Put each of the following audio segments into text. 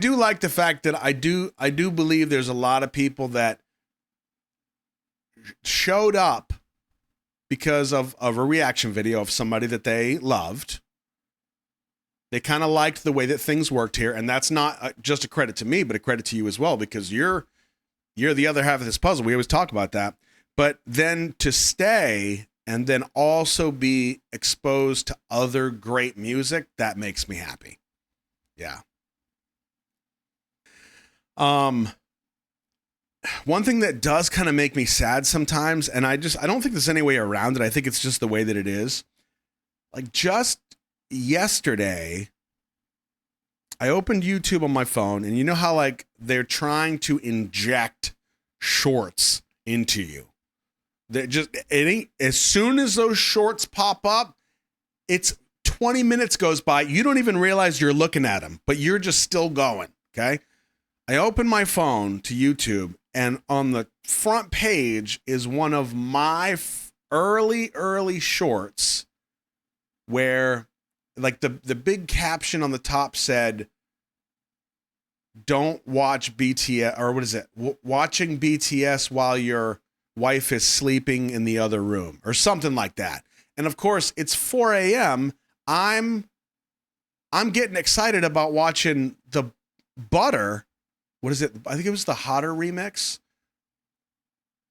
do like the fact that I do believe there's a lot of people that showed up because of a reaction video of somebody that they loved. They kind of liked the way that things worked here, and that's not just a credit to me, but a credit to you as well, because you're the other half of this puzzle. We always talk about that. But then to stay and then also be exposed to other great music, that makes me happy. Yeah. Um, One thing that does kind of make me sad sometimes, and I don't think there's any way around it. I think it's just the way that it is. Like just yesterday, I opened YouTube on my phone, and you know how like they're trying to inject shorts into you. They just as soon as those shorts pop up, it's 20 minutes goes by. You don't even realize you're looking at them, but you're just still going. Okay. I open my phone to YouTube, and on the front page is one of my early shorts where like the big caption on the top said, "Don't watch BTS," or what is it? Watching BTS while your wife is sleeping in the other room, or something like that. And of course, it's 4 a.m. I'm getting excited about watching the Butter. What is it? I think it was the Hotter remix.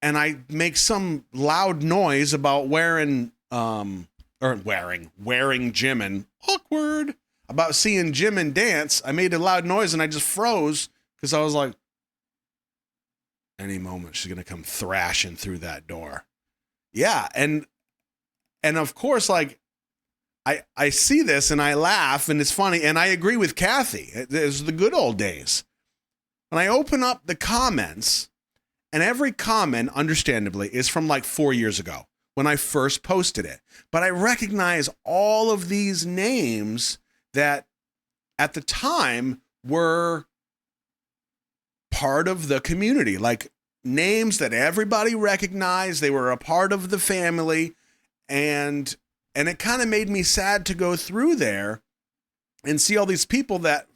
And I make some loud noise about wearing Jimin. Awkward. About seeing Jimin dance. I made a loud noise and I just froze because I was like, any moment she's gonna come thrashing through that door. Yeah, and of course, like I see this and I laugh and it's funny, and I agree with Kathy. It was the good old days. And I open up the comments, and every comment, understandably, is from like 4 years ago when I first posted it. But I recognize all of these names that at the time were part of the community, like names that everybody recognized. They were a part of the family, and it kind of made me sad to go through there and see all these people that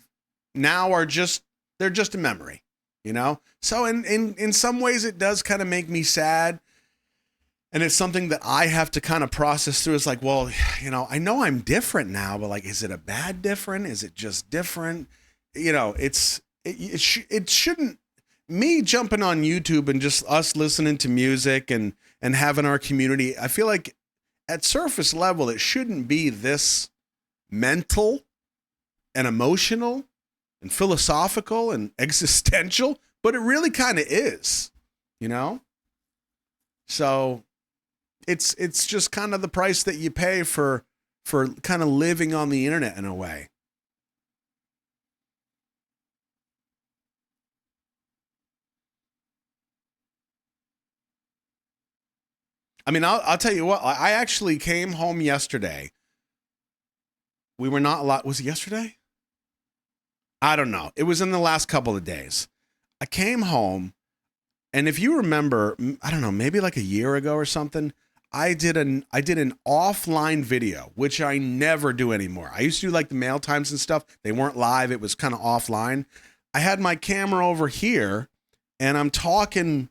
now are just, they're just a memory, you know? So in some ways it does kind of make me sad. And it's something that I have to kind of process through. It's like, well, you know I'm different now, but like, is it a bad different? Is it just different? You know, it shouldn't, me jumping on YouTube and just us listening to music and having our community. I feel like at surface level, it shouldn't be this mental and emotional and philosophical and existential, but it really kind of is, you know? So it's just kind of the price that you pay for kind of living on the internet in a way. I mean, I'll tell you what, I actually came home yesterday. We were not a lot. Was it yesterday? I don't know. It was in the last couple of days. I came home, and if you remember, I don't know, maybe like a year ago or something, I did an offline video, which I never do anymore. I used to do like the mail times and stuff. They weren't live. It was kind of offline. I had my camera over here, and I'm talking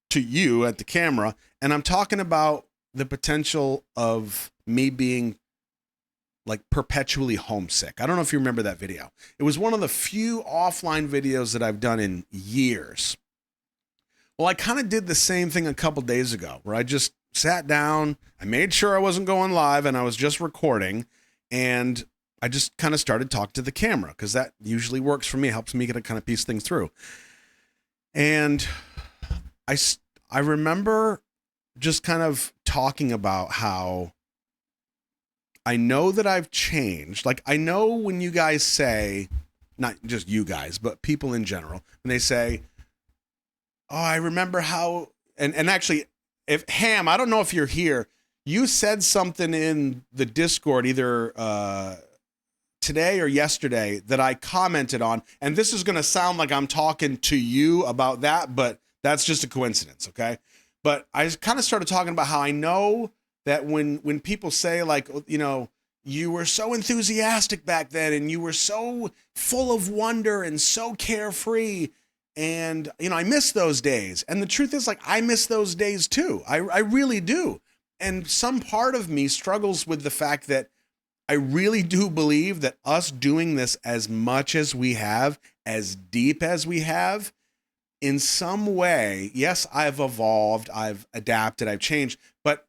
to you at the camera, and I'm talking about the potential of me being like perpetually homesick. I don't know if you remember that video. It was one of the few offline videos that I've done in years. Well, I kind of did the same thing a couple days ago where I just sat down, I made sure I wasn't going live and I was just recording, and I just kind of started talking to the camera because that usually works for me, helps me get to kind of piece things through. And I remember just kind of talking about how I know that I've changed. Like, I know when you guys say, not just you guys, but people in general, when they say, oh, I remember how, and actually, if Ham, I don't know if you're here, you said something in the Discord either today or yesterday that I commented on, and this is going to sound like I'm talking to you about that, but that's just a coincidence, okay? But I kind of started talking about how I know that when people say like, you know, you were so enthusiastic back then and you were so full of wonder and so carefree. And, you know, I miss those days. And the truth is, like, I miss those days too. I really do. And some part of me struggles with the fact that I really do believe that us doing this as much as we have, as deep as we have, in some way, yes, I've evolved, I've adapted, I've changed, but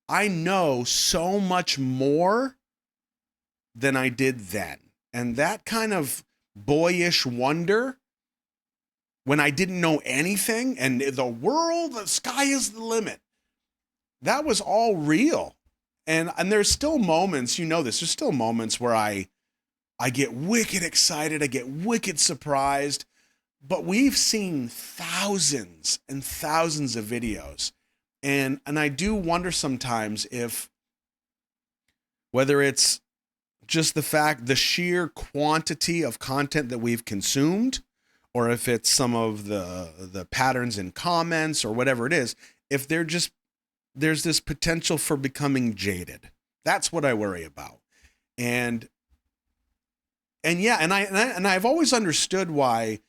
I know so much more than I did then. And that kind of boyish wonder when I didn't know anything and the sky is the limit, that was all real. And there's still moments, you know this, there's still moments where I get wicked excited, I get wicked surprised, but we've seen thousands and thousands of videos. And I do wonder sometimes if, whether it's just the sheer quantity of content that we've consumed, or if it's some of the patterns in comments or whatever it is, if there's this potential for becoming jaded. That's what I worry about. And yeah, and I've always understood why,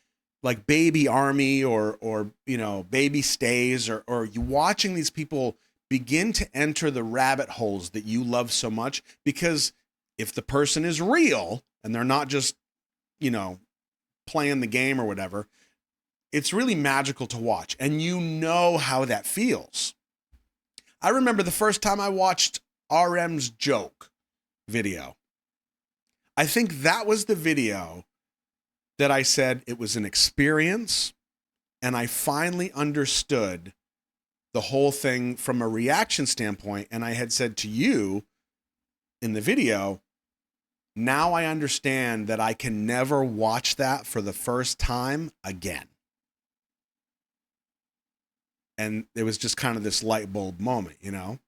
like Baby Army or you know, Baby Stays or you watching these people begin to enter the rabbit holes that you love so much, because if the person is real and they're not just, you know, playing the game or whatever, it's really magical to watch. And you know how that feels. I remember the first time I watched RM's joke video. I think that was the video that I said it was an experience, and I finally understood the whole thing from a reaction standpoint. And I had said to you in the video, now I understand that I can never watch that for the first time again. And it was just kind of this light bulb moment, you know?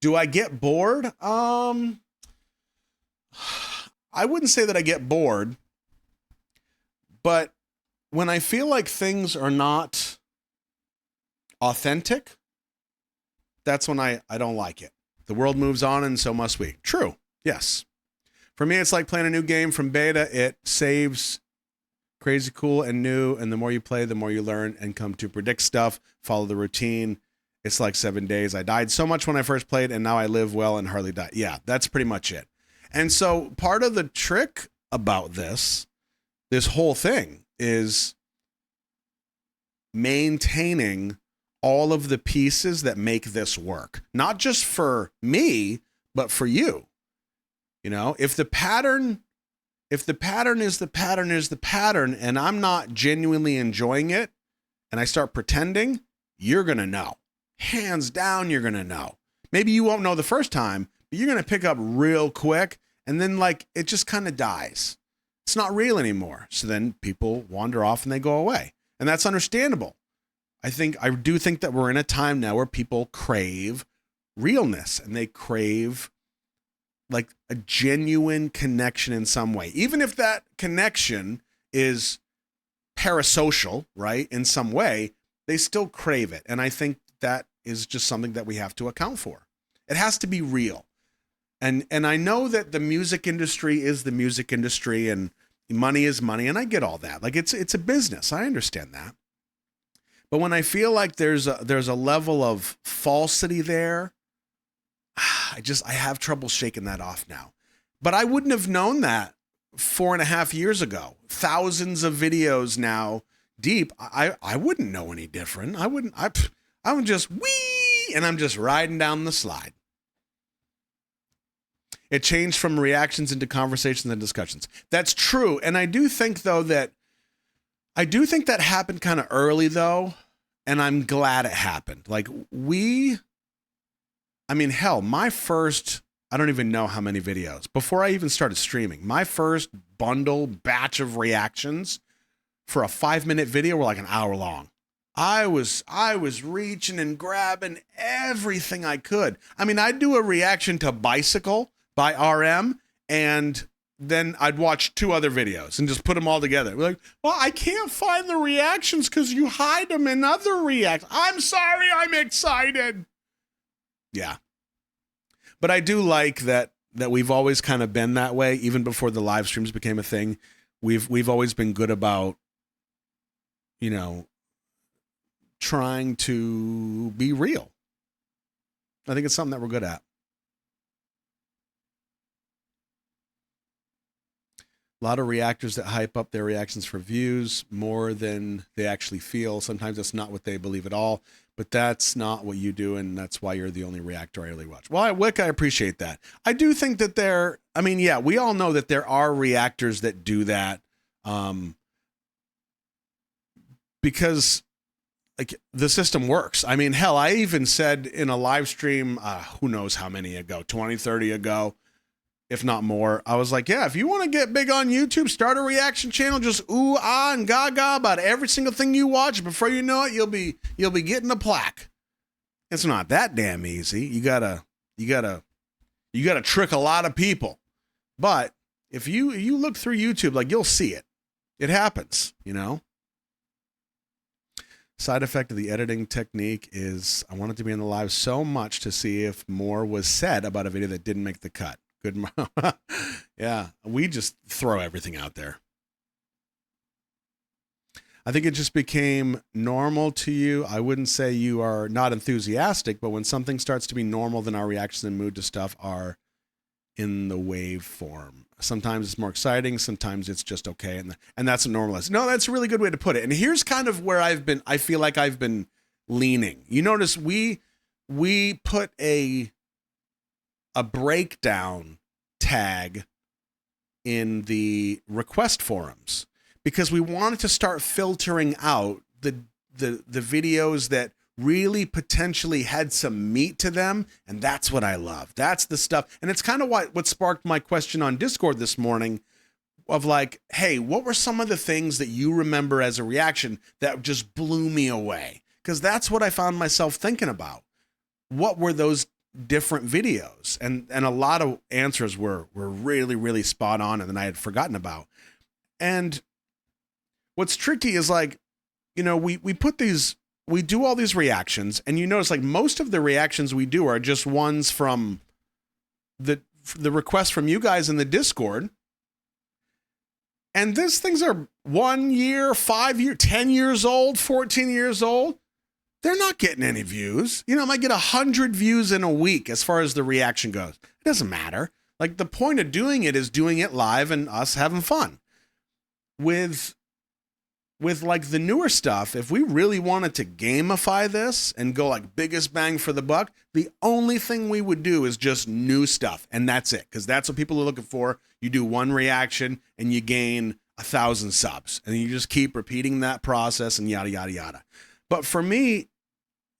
Do I get bored? I wouldn't say that I get bored, but when I feel like things are not authentic, that's when I don't like it. The world moves on and so must we. True. Yes. For me, it's like playing a new game from beta. It saves crazy, cool, and new. And the more you play, the more you learn and come to predict stuff, follow the routine. It's like 7 days. I died so much when I first played, and now I live well and hardly die. Yeah, that's pretty much it. And so part of the trick about this whole thing is maintaining all of the pieces that make this work. Not just for me, but for you. You know, if the pattern is the pattern and I'm not genuinely enjoying it and I start pretending, you're going to know. Hands down, you're going to know. Maybe you won't know the first time, but you're going to pick up real quick, and then like it just kind of dies. It's not real anymore. So then people wander off and they go away. And that's understandable. I do think that we're in a time now where people crave realness and they crave like a genuine connection in some way. Even if that connection is parasocial, right? In some way, they still crave it. And I think that is just something that we have to account for. It has to be real. And I know that the music industry is the music industry and money is money. And I get all that. Like it's a business. I understand that. But when I feel like there's a level of falsity there, I have trouble shaking that off now. But I wouldn't have known that 4.5 years ago. Thousands of videos now deep. I wouldn't know any different. I'm just wee, and I'm just riding down the slide. It changed from reactions into conversations and discussions. That's true. And I do think though that happened kind of early though. And I'm glad it happened. Like my first, I don't even know how many videos before I even started streaming, my first batch of reactions for a 5-minute video were like an hour long. I was reaching and grabbing everything I could. I mean, I'd do a reaction to Bicycle by RM and then I'd watch 2 other videos and just put them all together. We're like, well, I can't find the reactions because you hide them in other reacts. I'm sorry, I'm excited. Yeah. But I do like that we've always kind of been that way, even before the live streams became a thing. We've always been good about, trying to be real. I think it's something that we're good at. A lot of reactors that hype up their reactions for views more than they actually feel. Sometimes that's not what they believe at all, but that's not what you do, and that's why you're the only reactor I really watch. Well, Wick, I appreciate that. I do think that we all know that there are reactors that do that, because like the system works. I mean, hell, I even said in a live stream, who knows how many ago, 20, 30 ago, if not more, I was like, yeah, if you want to get big on YouTube, start a reaction channel, just ooh, ah, and gaga about every single thing you watch. Before you know it, you'll be getting a plaque. It's not that damn easy. You gotta trick a lot of people. But if you look through YouTube, like, you'll see it. It happens, Side effect of the editing technique is I wanted to be in the live so much to see if more was said about a video that didn't make the cut. Good. Yeah, we just throw everything out there. I think it just became normal to you. I wouldn't say you are not enthusiastic, but when something starts to be normal, then our reactions and mood to stuff are in the wave form. Sometimes it's more exciting. Sometimes it's just okay. And that's what normal is. No, that's a really good way to put it. And here's kind of where I feel like I've been leaning. You notice we put a breakdown tag in the request forums because we wanted to start filtering out the videos that really potentially had some meat to them, and that's what I love. That's the stuff. And it's kind of what sparked my question on Discord this morning of like, hey, what were some of the things that you remember as a reaction that just blew me away? Because that's what I found myself thinking about. What were those different videos? And a lot of answers were really, really spot on and that I had forgotten about. And what's tricky is like, we do all these reactions, and you notice like most of the reactions we do are just ones from the requests from you guys in the Discord. And these things are 1 year, 5 year, 10 years old, 14 years old. They're not getting any views. I might get 100 views in a week as far as the reaction goes. It doesn't matter. Like, the point of doing it is doing it live and us having fun. With like the newer stuff, if we really wanted to gamify this and go like biggest bang for the buck, the only thing we would do is just new stuff. And that's it. Because that's what people are looking for. You do one reaction and you gain 1,000 subs. And you just keep repeating that process and yada, yada, yada. But for me,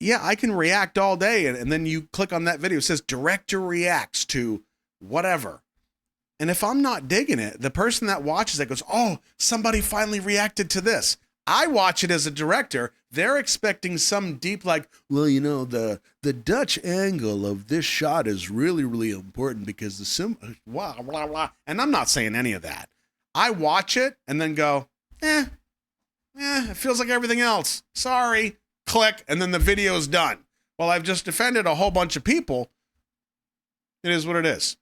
yeah, I can react all day. And then you click on that video. It says director reacts to whatever. And if I'm not digging it, the person that watches it goes, oh, somebody finally reacted to this. I watch it as a director. They're expecting some deep, like, well, the Dutch angle of this shot is really, really important because blah, blah, blah. And I'm not saying any of that. I watch it and then go, it feels like everything else. Sorry. Click. And then the video's done. Well, I've just offended a whole bunch of people. It is what it is.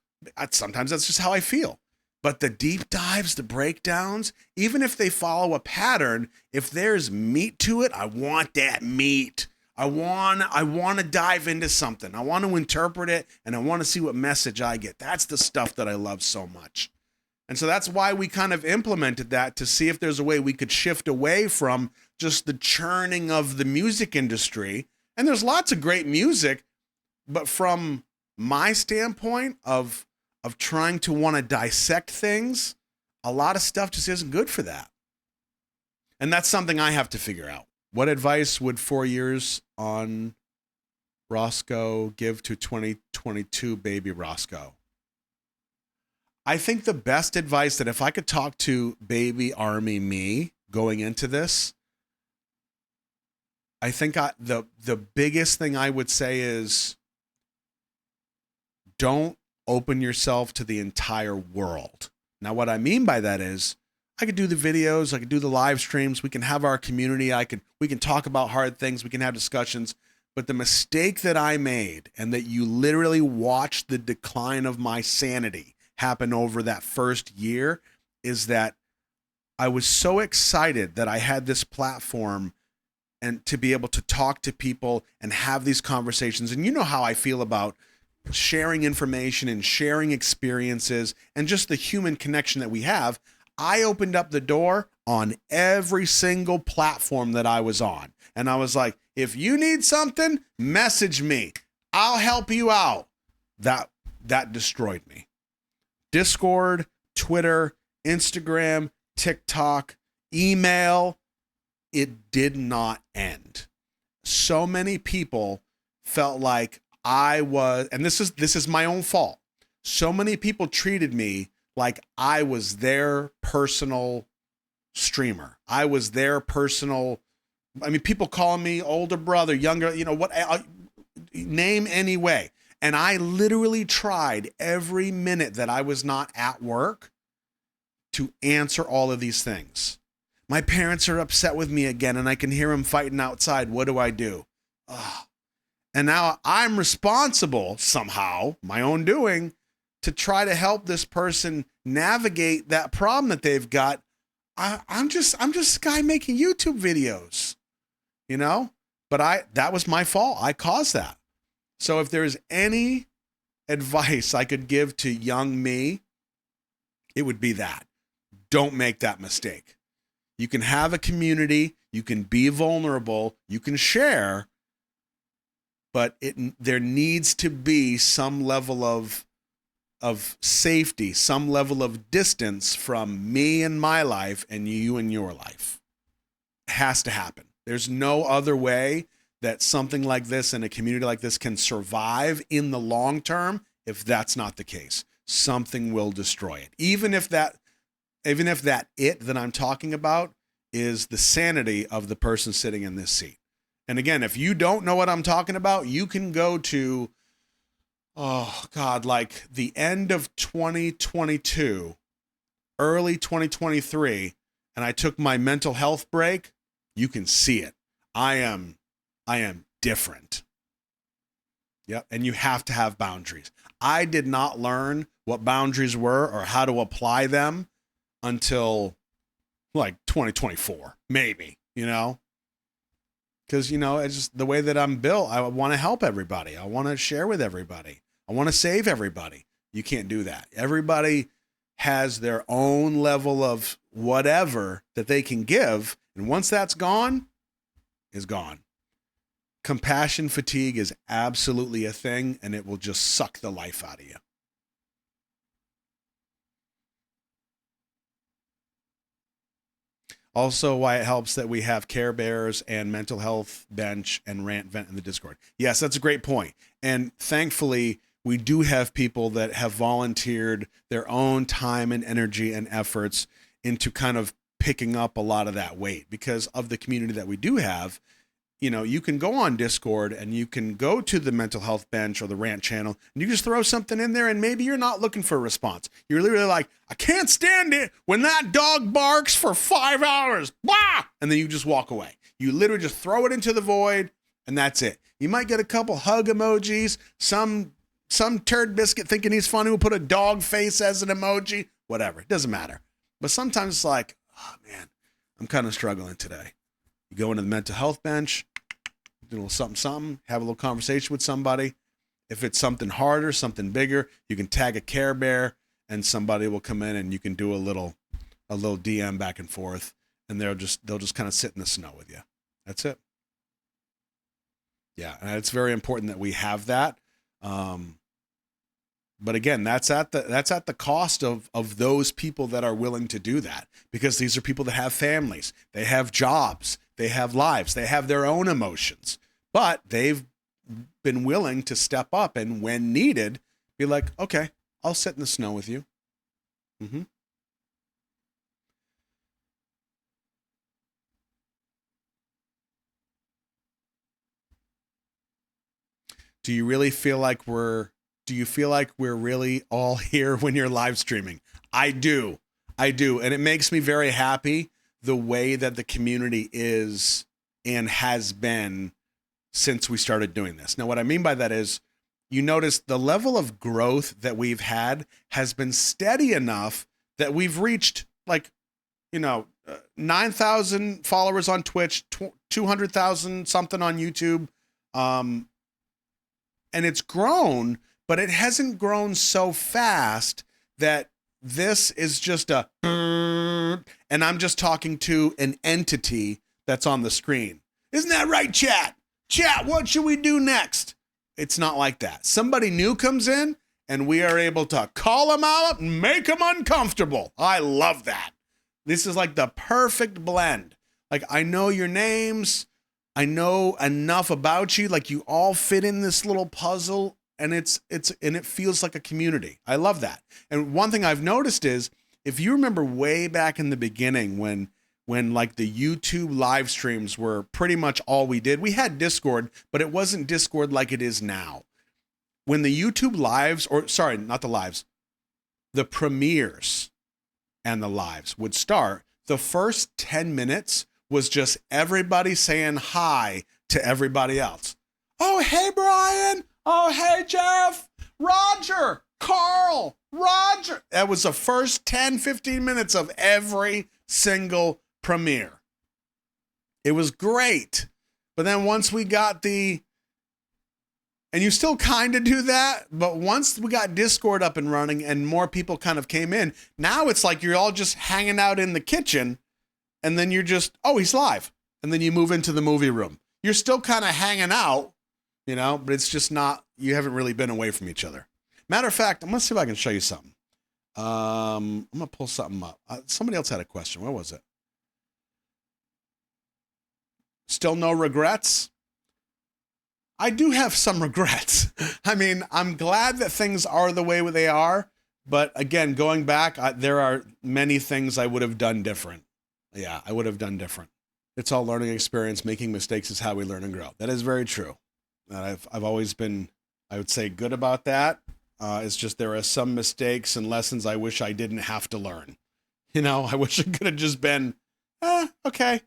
Sometimes that's just how I feel. But the deep dives, the breakdowns, even if they follow a pattern, if there's meat to it, I want that meat. I want to dive into something. I want to interpret it, and I want to see what message I get. That's the stuff that I love so much. And so that's why we kind of implemented that, to see if there's a way we could shift away from just the churning of the music industry. And there's lots of great music, but from my standpoint of trying to want to dissect things, a lot of stuff just isn't good for that. And that's something I have to figure out. What advice would 4 years on Roscoe give to 2022 baby Roscoe? I think the best advice that if I could talk to baby army me going into this, I think the biggest thing I would say is don't open yourself to the entire world. Now, what I mean by that is I could do the videos, I could do the live streams, we can have our community, we can talk about hard things, we can have discussions, But the mistake that I made, and that you literally watched the decline of my sanity happen over that first year, is that I was so excited that I had this platform and to be able to talk to people and have these conversations. And you know how I feel about sharing information and sharing experiences and just the human connection that we have. I opened up the door on every single platform that I was on. And I was like, if you need something, message me. I'll help you out. That destroyed me. Discord, Twitter, Instagram, TikTok, email, it did not end. So many people felt like I was, and this is my own fault. So many people treated me like I was their personal streamer. I was their personal, I mean, people calling me older brother, younger, what, name any way. And I literally tried every minute that I was not at work to answer all of these things. My parents are upset with me again, and I can hear them fighting outside. What do I do? Ugh. And now I'm responsible somehow, my own doing, to try to help this person navigate that problem that they've got. I'm just a guy making YouTube videos, but that was my fault. I caused that. So if there's any advice I could give to young me, it would be that. Don't make that mistake. You can have a community, you can be vulnerable, you can share, but there needs to be some level of safety, some level of distance from me and my life and you and your life. It has to happen. There's no other way that something like this and a community like this can survive in the long term if that's not the case. Something will destroy it. Even if that that I'm talking about is the sanity of the person sitting in this seat. And again, if you don't know what I'm talking about, you can go to, like the end of 2022, early 2023, and I took my mental health break. You can see it. I am different. Yep. And you have to have boundaries. I did not learn what boundaries were or how to apply them until like 2024, maybe, because, it's just the way that I'm built. I want to help everybody. I want to share with everybody. I want to save everybody. You can't do that. Everybody has their own level of whatever that they can give. And once that's gone, is gone. Compassion fatigue is absolutely a thing, and it will just suck the life out of you. Also, why it helps that we have Care Bears and Mental Health Bench and Rant Vent in the Discord. Yes, that's a great point. And thankfully, we do have people that have volunteered their own time and energy and efforts into kind of picking up a lot of that weight because of the community that we do have. You can go on Discord and you can go to the Mental Health Bench or the Rant channel and you just throw something in there and maybe you're not looking for a response. You're literally like, I can't stand it when that dog barks for 5 hours. Blah! And then you just walk away. You literally just throw it into the void and that's it. You might get a couple hug emojis. Some turd biscuit thinking he's funny will put a dog face as an emoji. Whatever. It doesn't matter. But sometimes it's like, oh man, I'm kind of struggling today. You go into the Mental Health Bench, do a little something, have a little conversation with somebody. If it's something harder, something bigger, you can tag a Care Bear and somebody will come in and you can do a little DM back and forth and they'll just kind of sit in the snow with you. That's it. Yeah, and it's very important that we have that. But again, that's at the cost of those people that are willing to do that, because these are people that have families, they have jobs, they have lives, they have their own emotions, but they've been willing to step up and when needed, be like, okay, I'll sit in the snow with you. Mm-hmm. Do you feel like we're really all here when you're live streaming? I do. And it makes me very happy the way that the community is and has been since we started doing this. Now, what I mean by that is you notice the level of growth that we've had has been steady enough that we've reached 9,000 followers on Twitch, 200,000 something on YouTube. And it's grown, but it hasn't grown so fast that this is just and I'm just talking to an entity that's on the screen. Isn't that right, chat? Chat, what should we do next? It's not like that. Somebody new comes in and we are able to call them out and make them uncomfortable. I love that. This is like the perfect blend. Like, I know your names. I know enough about you. Like, you all fit in this little puzzle, and it feels like a community. I love that. And one thing I've noticed is, if you remember way back in the beginning when like the YouTube live streams were pretty much all we did, we had Discord, but it wasn't Discord like it is now. When the YouTube lives, or sorry, not the lives, the premieres and the lives would start, the first 10 minutes was just everybody saying hi to everybody else. Oh, hey, Brian. Oh, hey, Jeff. Roger. Carl. Roger. That was the first 10, 15 minutes of every single premiere. It was great. But then once we got and you still kind of do that, but once we got Discord up and running and more people kind of came in, now it's like you're all just hanging out in the kitchen, and then you're just, oh, he's live. And then you move into the movie room. You're still kind of hanging out, but it's just not, you haven't really been away from each other. Matter of fact, I'm going to see if I can show you something. I'm going to pull something up. Somebody else had a question. Where was it? Still no regrets? I do have some regrets. I mean, I'm glad that things are the way they are. But again, going back, there are many things I would have done different. Yeah, I would have done different. It's all learning experience. Making mistakes is how we learn and grow. That is very true. I've always been, I would say, good about that. It's just there are some mistakes and lessons I wish I didn't have to learn. I wish I could have just been, okay.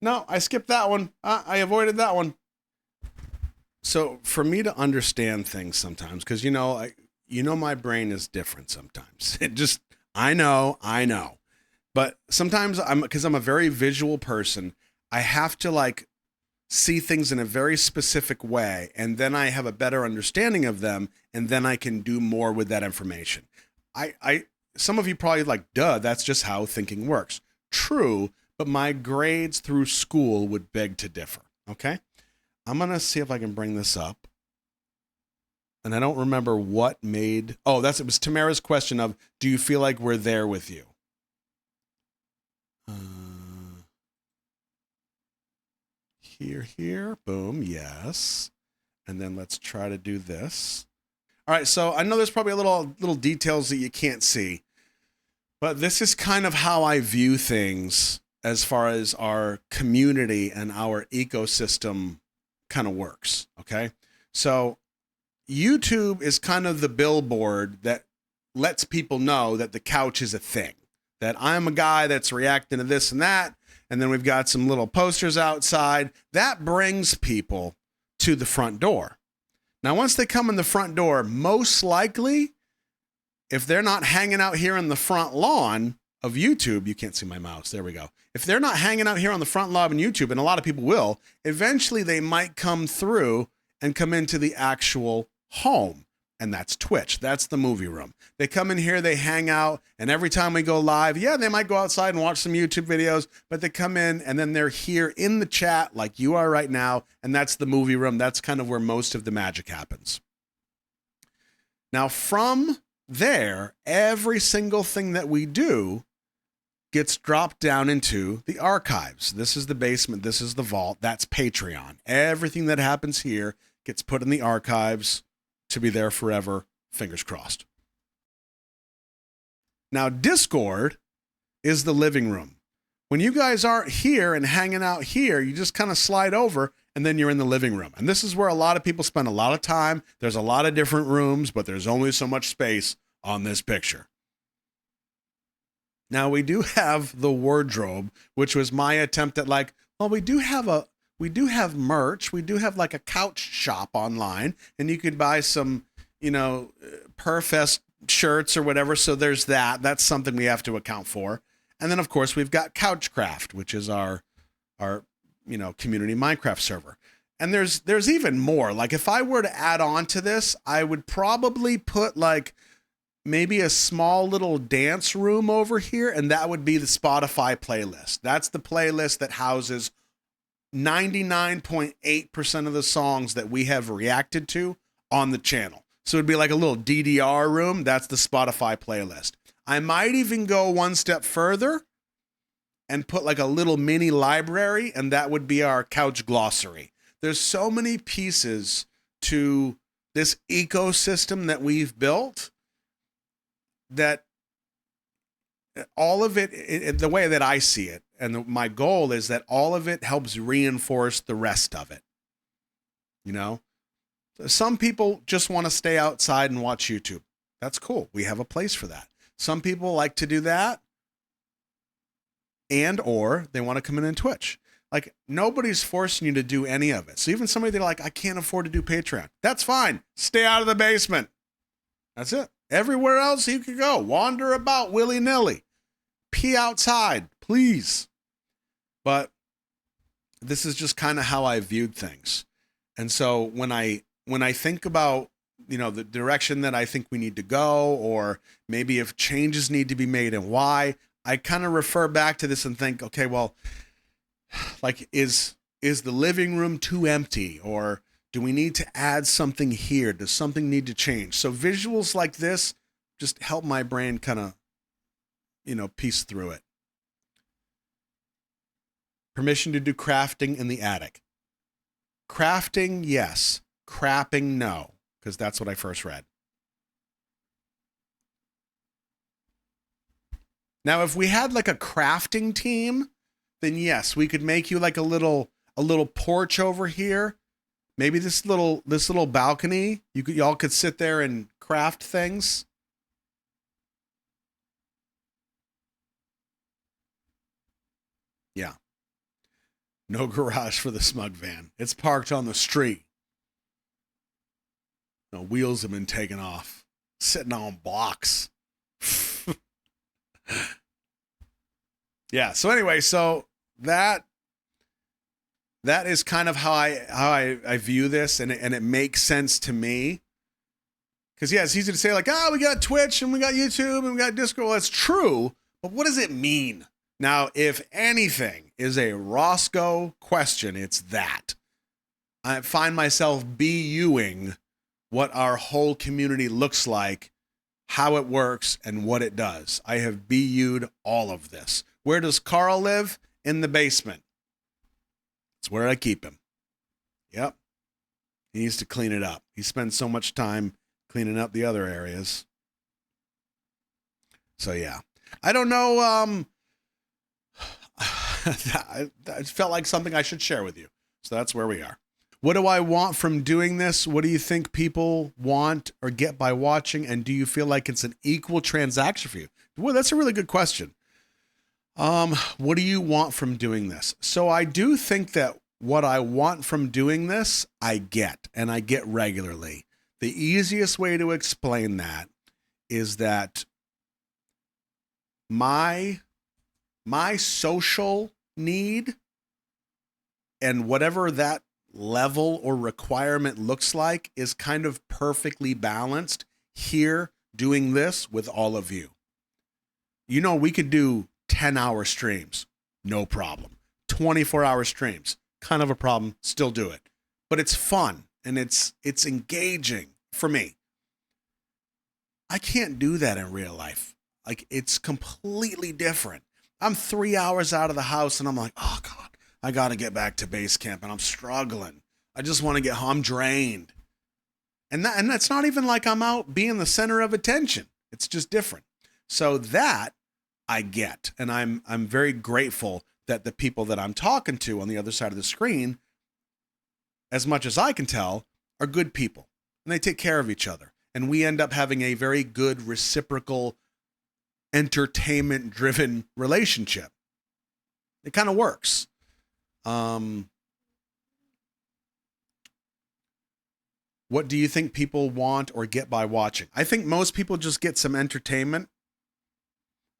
No, I skipped that one. I avoided that one. So for me to understand things sometimes, because, my brain is different sometimes. I know. But sometimes because I'm a very visual person, I have to see things in a very specific way, and then I have a better understanding of them, and then I can do more with that information. Some of you probably duh, that's just how thinking works. True, but my grades through school would beg to differ, okay? I'm going to see if I can bring this up. And I don't remember what made, it was Tamara's question of, do you feel like we're there with you? Here, boom, yes. And then let's try to do this. All right, so I know there's probably a little details that you can't see, but this is kind of how I view things as far as our community and our ecosystem kind of works, okay? So YouTube is kind of the billboard that lets people know that the couch is a thing, that I'm a guy that's reacting to this and that. And then we've got some little posters outside that brings people to the front door. Now, once they come in the front door, most likely, if they're not hanging out here on the front lawn of YouTube, you can't see my mouse. There we go. If they're not hanging out here on the front lawn of YouTube, and a lot of people will, eventually they might come through and come into the actual home. And that's Twitch. That's the movie room. They come in here, they hang out, and every time we go live, they might go outside and watch some YouTube videos, but they come in and then they're here in the chat like you are right now, and that's the movie room. That's kind of where most of the magic happens. Now, from there, every single thing that we do gets dropped down into the archives. This is the basement. This is the vault. That's Patreon. Everything that happens here gets put in the archives to be there forever, fingers crossed. Now, Discord is the living room. When you guys aren't here and hanging out here, you just kind of slide over and then you're in the living room. And this is where a lot of people spend a lot of time. There's a lot of different rooms, but there's only so much space on this picture. Now, we do have the wardrobe, which was my attempt at we do have we do have merch. We do have like a couch shop online, and you could buy some, Purfest shirts or whatever. So there's that. That's something we have to account for. And then of course we've got Couchcraft, which is our community Minecraft server. And there's even more. Like if I were to add on to this, I would probably put like maybe a small little dance room over here, and that would be the Spotify playlist. That's the playlist that houses 99.8% of the songs that we have reacted to on the channel. So it'd be like a little DDR room. That's the Spotify playlist. I might even go one step further and put like a little mini library, and that would be our couch glossary. There's so many pieces to this ecosystem that we've built that all of it, the way that I see it, and my goal is that all of it helps reinforce the rest of it. Some people just want to stay outside and watch YouTube. That's cool. We have a place for that. Some people like to do that, or they want to come in and Twitch. Like, nobody's forcing you to do any of it. So even somebody they're like, I can't afford to do Patreon. That's fine. Stay out of the basement. That's it. Everywhere else you could go. Wander about willy-nilly. Pee outside, please. But this is just kind of how I viewed things. And so when I think about, the direction that I think we need to go, or maybe if changes need to be made and why, I kind of refer back to this and think, okay, well, like, is the living room too empty, or do we need to add something here? Does something need to change? So visuals like this just help my brain kind of, piece through it. Permission to do crafting in the attic. Crafting, yes. Crapping, no, because that's what I first read. Now, if we had like a crafting team, then yes, we could make you like a little porch over here. Maybe this little balcony. Y'all could sit there and craft things. Yeah. No garage for the smug van. It's parked on the street. The wheels have been taken off. Sitting on blocks. Yeah. So anyway, that is kind of how I view this, and it makes sense to me. Because yeah, it's easy to say like, we got Twitch and we got YouTube and we got Discord. Well, that's true, but what does it mean? Now, if anything is a Roscoe question, it's that. I find myself BUing what our whole community looks like, how it works, and what it does. I have BU'd all of this. Where does Carl live? In the basement. It's where I keep him. Yep. He needs to clean it up. He spends so much time cleaning up the other areas. So yeah. I don't know. It felt like something I should share with you. So that's where we are. What do I want from doing this? What do you think people want or get by watching? And do you feel like it's an equal transaction for you? Well, that's a really good question. What do you want from doing this? So I do think that what I want from doing this, I get, and I get regularly. The easiest way to explain that is that my social need, and whatever that level or requirement looks like, is kind of perfectly balanced here doing this with all of you. We could do 10-hour streams, no problem. 24-hour streams, kind of a problem, still do it. But it's fun and it's engaging for me. I can't do that in real life. Like, it's completely different. I'm 3 hours out of the house and I'm like, oh God, I got to get back to base camp, and I'm struggling. I just want to get home. I'm drained. And that's not even like I'm out being the center of attention. It's just different. So that I get, and I'm very grateful that the people that I'm talking to on the other side of the screen, as much as I can tell, are good people, and they take care of each other. And we end up having a very good reciprocal, entertainment-driven relationship. It kind of works. What do you think people want or get by watching? I think most people just get some entertainment.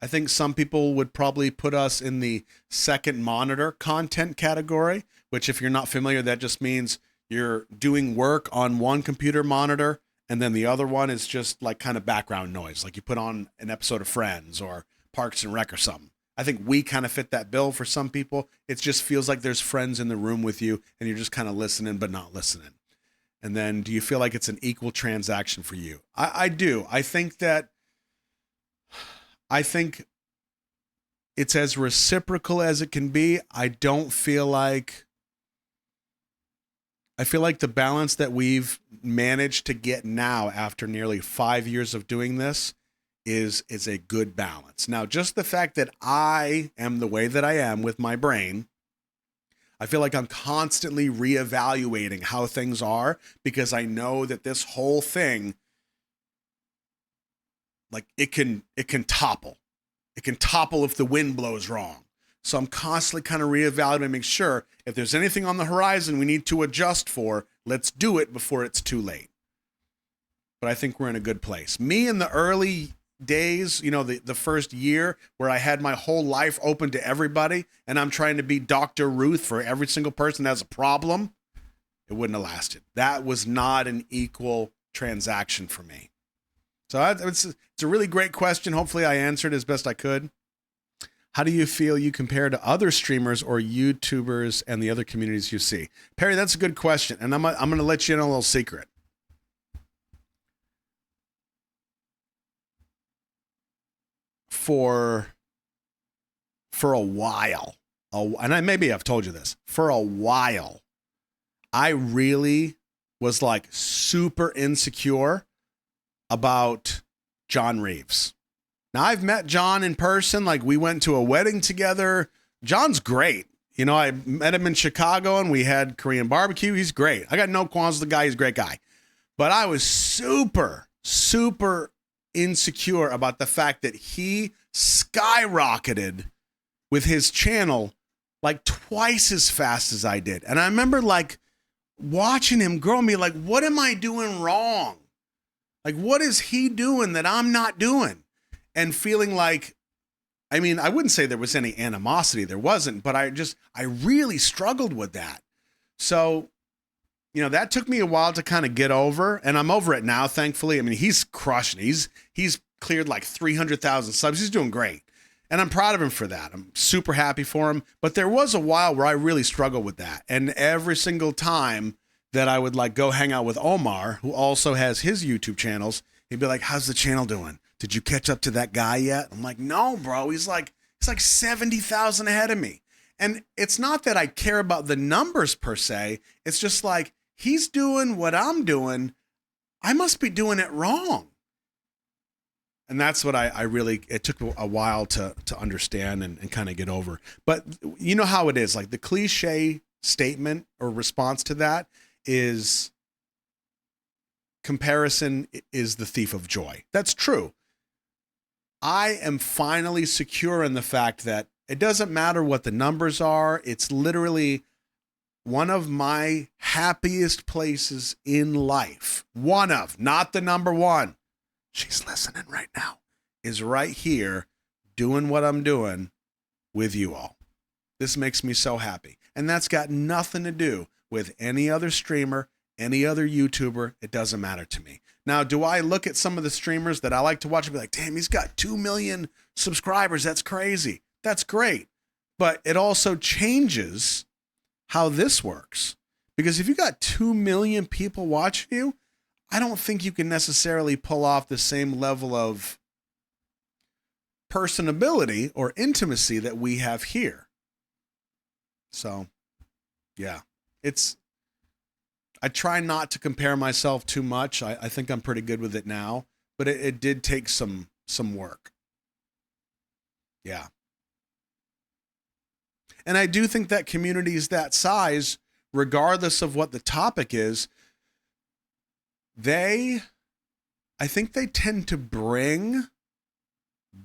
I think some people would probably put us in the second monitor content category, which if you're not familiar, that just means you're doing work on one computer monitor and then the other one is just like kind of background noise, like you put on an episode of Friends or Parks and Rec or something. I think we kind of fit that bill for some people. It just feels like there's friends in the room with you and you're just kind of listening but not listening. And then do you feel like it's an equal transaction for you? I do. I think it's as reciprocal as it can be. I feel like the balance that we've managed to get now after nearly 5 years of doing this is a good balance. Now, just the fact that I am the way that I am with my brain, I feel like I'm constantly reevaluating how things are because I know that this whole thing, like it can topple. It can topple if the wind blows wrong. So I'm constantly kind of reevaluating, make sure if there's anything on the horizon we need to adjust for, let's do it before it's too late. But I think we're in a good place. Me in the early days, the first year where I had my whole life open to everybody and I'm trying to be Dr. Ruth for every single person that has a problem, it wouldn't have lasted. That was not an equal transaction for me. So it's a really great question. Hopefully I answered as best I could. How do you feel you compare to other streamers or YouTubers and the other communities you see? Perry, that's a good question. And I'm going to let you in on a little secret. For a while, and maybe I've told you this, for a while, I really was like super insecure about John Reeves. Now I've met John in person. Like we went to a wedding together. John's great. I met him in Chicago and we had Korean barbecue. He's great. I got no qualms with the guy. He's a great guy. But I was super, super insecure about the fact that he skyrocketed with his channel like twice as fast as I did. And I remember like watching him grow and be like, what am I doing wrong? Like, what is he doing that I'm not doing? And feeling like, I mean, I wouldn't say there was any animosity. There wasn't, but I really struggled with that. So, that took me a while to kind of get over, and I'm over it now, thankfully. I mean, he's crushing. He's cleared like 300,000 subs. He's doing great. And I'm proud of him for that. I'm super happy for him. But there was a while where I really struggled with that. And every single time that I would like go hang out with Omar, who also has his YouTube channels, he'd be like, how's the channel doing? Did you catch up to that guy yet? I'm like, no, bro. He's like 70,000 ahead of me. And it's not that I care about the numbers per se. It's just like, he's doing what I'm doing. I must be doing it wrong. And that's what I really, it took a while to understand and kind of get over. But you know how it is. Like the cliche statement or response to that is comparison is the thief of joy. That's true. I am finally secure in the fact that it doesn't matter what the numbers are. It's literally one of my happiest places in life. One of, not the number one. She's listening right now. Is right here doing what I'm doing with you all. This makes me so happy. And that's got nothing to do with any other streamer, any other YouTuber. It doesn't matter to me. Now, do I look at some of the streamers that I like to watch and be like, damn, he's got 2 million subscribers. That's crazy. That's great. But it also changes how this works. Because if you got 2 million people watching you, I don't think you can necessarily pull off the same level of personability or intimacy that we have here. So, yeah, I try not to compare myself too much. I think I'm pretty good with it now, but it did take some work. Yeah. And I do think that communities that size, regardless of what the topic is, I think they tend to bring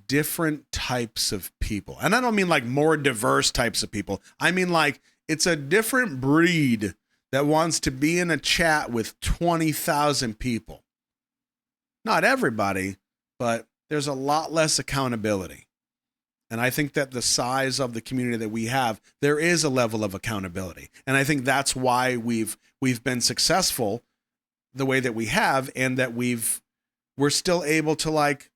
different types of people. And I don't mean like more diverse types of people. I mean like it's a different breed that wants to be in a chat with 20,000 people. Not everybody, but there's a lot less accountability. And I think that the size of the community that we have, there is a level of accountability. And I think that's why we've been successful the way that we have, and that we're still able to like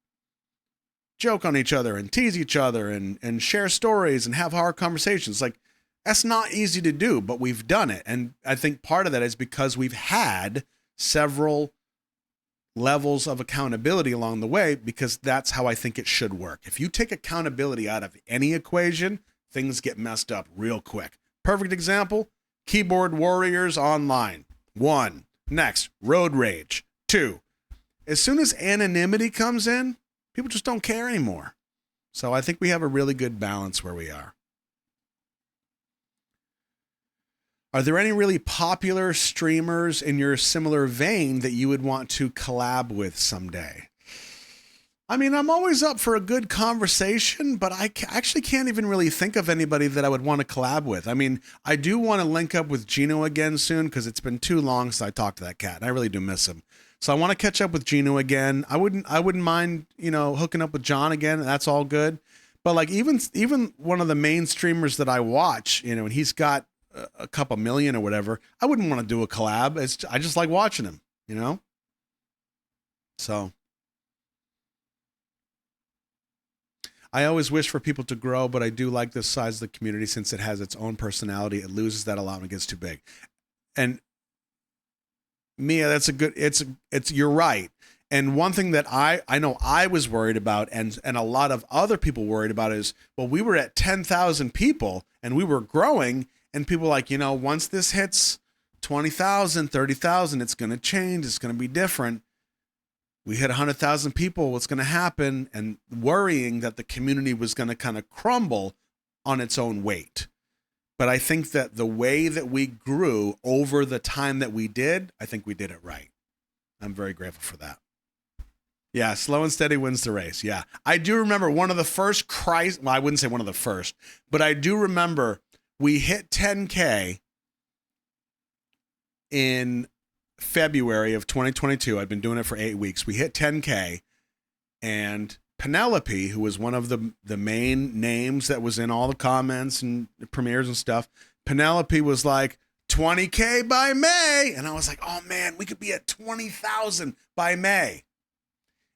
joke on each other and tease each other and share stories and have hard conversations. Like, that's not easy to do, but we've done it. And I think part of that is because we've had several levels of accountability along the way, because that's how I think it should work. If you take accountability out of any equation, things get messed up real quick. Perfect example, Keyboard Warriors Online. 1. Next, Road Rage. 2. As soon as anonymity comes in, people just don't care anymore. So I think we have a really good balance where we are. Are there any really popular streamers in your similar vein that you would want to collab with someday? I mean, I'm always up for a good conversation, but I actually can't even really think of anybody that I would want to collab with. I mean, I do want to link up with Gino again soon, because it's been too long since I talked to that cat, and I really do miss him. So I want to catch up with Gino again. I wouldn't mind, hooking up with John again. That's all good. But like even one of the main streamers that I watch, and he's got a couple million or whatever, I wouldn't want to do a collab. I just like watching him, So I always wish for people to grow, but I do like the size of the community since it has its own personality. It loses that a lot when it gets too big. And Mia, you're right. And one thing that I know I was worried about, and a lot of other people worried about, is, well, we were at 10,000 people and we were growing, and people were like, once this hits 20,000, 30,000, it's going to change. It's going to be different. We hit 100,000 people. What's going to happen? And worrying that the community was going to kind of crumble on its own weight. But I think that the way that we grew over the time that we did, I think we did it right. I'm very grateful for that. Yeah, slow and steady wins the race. Yeah. I do remember one of the first well, I wouldn't say one of the first, but I do remember we hit 10K in February of 2022. I'd been doing it for 8 weeks. We hit 10K, and Penelope, who was one of the main names that was in all the comments and premieres and stuff, Penelope was like, 20K by May. And I was like, oh man, we could be at 20,000 by May.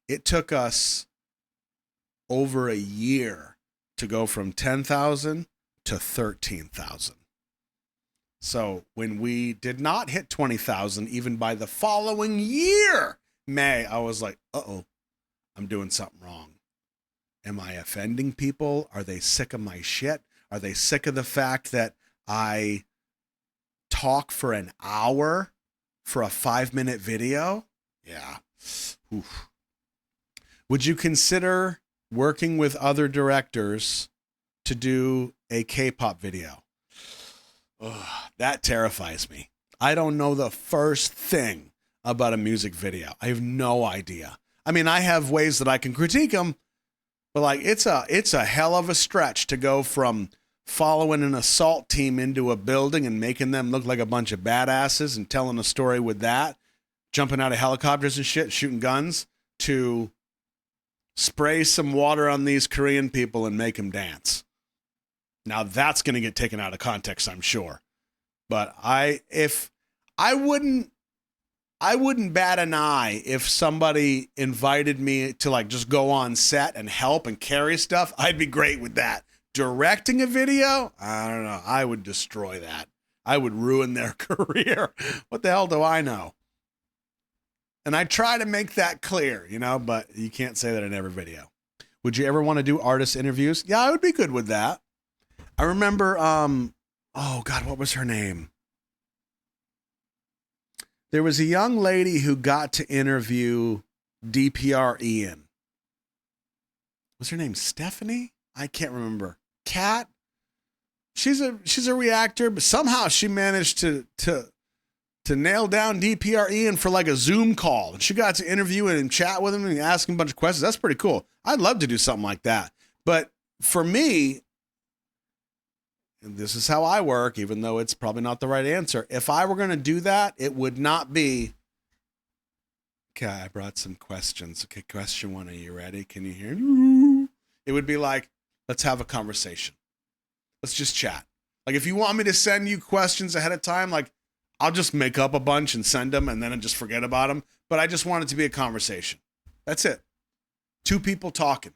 It took us over a year to go from 10,000 to 13,000. So when we did not hit 20,000, even by the following year, May, I was like, uh-oh, I'm doing something wrong. Am I offending people? Are they sick of my shit? Are they sick of the fact that I talk for an hour for a 5-minute video? Yeah. Oof. Would you consider working with other directors to do a K-pop video? Ugh, that terrifies me. I don't know the first thing about a music video. I have no idea. I mean, I have ways that I can critique them, but like it's a hell of a stretch to go from following an assault team into a building and making them look like a bunch of badasses and telling a story with that, jumping out of helicopters and shit, shooting guns, to spray some water on these Korean people and make them dance. Now that's going to get taken out of context, I'm sure. But I wouldn't bat an eye if somebody invited me to like just go on set and help and carry stuff. I'd be great with that. Directing a video? I don't know. I would destroy that. I would ruin their career. What the hell do I know? And I try to make that clear, but you can't say that in every video. Would you ever want to do artist interviews? Yeah, I would be good with that. I remember, oh God, what was her name? There was a young lady who got to interview DPR Ian. Was her name Stephanie? I can't remember. Kat? She's a reactor, but somehow she managed to nail down DPR Ian for like a Zoom call. And she got to interview and chat with him and ask him a bunch of questions. That's pretty cool. I'd love to do something like that. But for me, this is how I work, even though it's probably not the right answer. If I were going to do that, it would not be, okay, I brought some questions. Okay, question 1, are you ready? Can you hear me? It would be like, let's have a conversation. Let's just chat. Like, if you want me to send you questions ahead of time, like, I'll just make up a bunch and send them and then just forget about them. But I just want it to be a conversation. That's it. 2 people talking,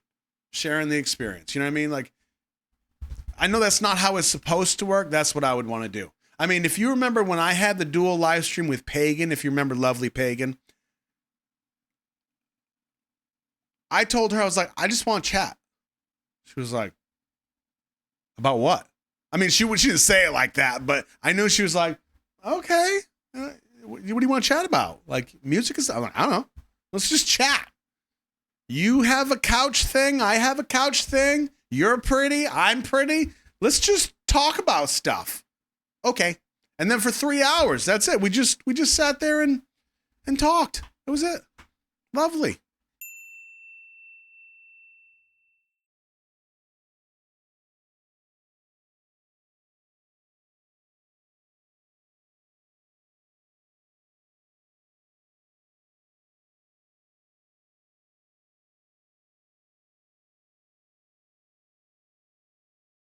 sharing the experience. You know what I mean? Like, I know that's not how it's supposed to work. That's what I would want to do. I mean, if you remember when I had the dual live stream with Pagan, if you remember Lovely Pagan, I told her, I was like, I just want to chat. She was like, about what? I mean, she didn't say it like that, but I knew she was like, okay, what do you want to chat about? Like, music is, I'm like, I don't know. Let's just chat. You have a couch thing. I have a couch thing. You're pretty. I'm pretty. Let's just talk about stuff. Okay. And then for 3 hours, that's it. We just sat there and talked. That was it. Lovely.